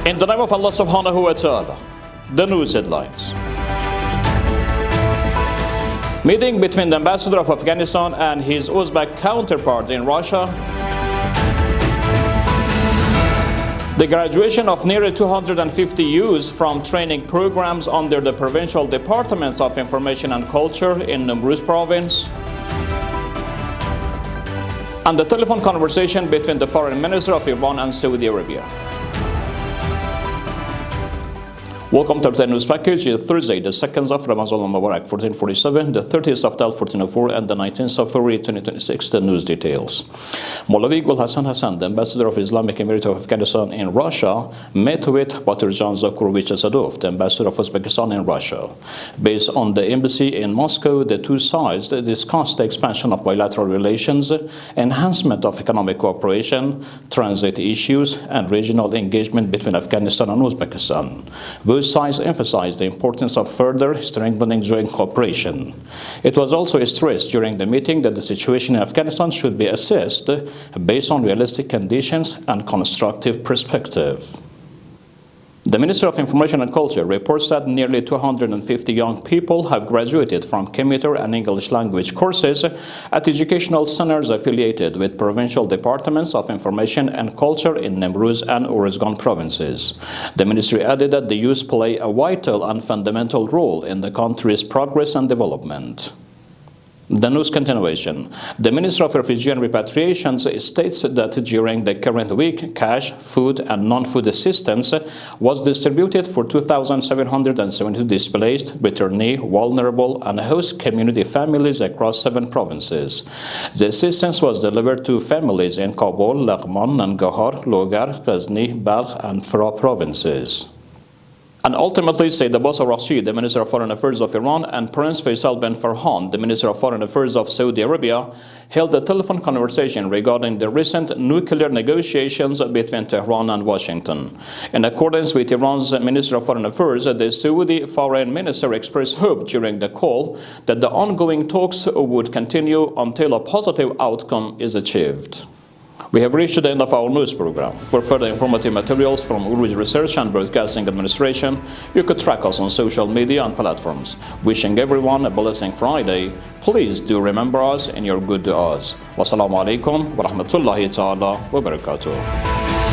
In the name of Allah subhanahu wa ta'ala, the news headlines. Meeting between the ambassador of Afghanistan and his Uzbek counterpart in Russia. The graduation of nearly 250 youths from training programs under the provincial departments of information and culture in Urooj province. And the telephone conversation between the foreign minister of Iran and Saudi Arabia. Welcome to the news package. Thursday, the 2nd of Ramadan al-Mubarak, 1447, the 30th of Tal, 1404, and the 19th of February, 2026. The news details. Maulavi Gul Hassan Hassan, the ambassador of Islamic Emirate of Afghanistan in Russia, met with Baturjan Zakurovich Asadov, the ambassador of Uzbekistan in Russia. Based on the embassy in Moscow, the two sides discussed the expansion of bilateral relations, enhancement of economic cooperation, transit issues, and regional engagement between Afghanistan and Uzbekistan. Both sides emphasized the importance of further strengthening joint cooperation. It was also stressed during the meeting that the situation in Afghanistan should be assessed based on realistic conditions and constructive perspective. The Minister of Information and Culture reports that nearly 250 young people have graduated from computer and English language courses at educational centers affiliated with provincial departments of information and culture in Urooj and Urooj provinces. The ministry added that the youth play a vital and fundamental role in the country's progress and development. The news continuation. The Minister of Refugee and Repatriations states that during the current week, cash, food, and non-food assistance was distributed for 2,772 displaced, returnee, vulnerable, and host community families across 7 provinces. The assistance was delivered to families in Kabul, Laghman, Nangarhar, Logar, Ghazni, Balkh, and Farah provinces. And ultimately, Sayyid Abbas al-Rashid, the Minister of Foreign Affairs of Iran, and Prince Faisal bin Farhan, the Minister of Foreign Affairs of Saudi Arabia, held a telephone conversation regarding the recent nuclear negotiations between Tehran and Washington. In accordance with Iran's Minister of Foreign Affairs, the Saudi Foreign Minister expressed hope during the call that the ongoing talks would continue until a positive outcome is achieved. We have reached the end of our news program. For further informative materials from Urooj Research and Broadcasting Administration, you could track us on social media and platforms. Wishing everyone a blessing Friday. Please do remember us in your good du'as. Wassalamu alaikum wa rahmatullahi ta'ala wa barakatuh.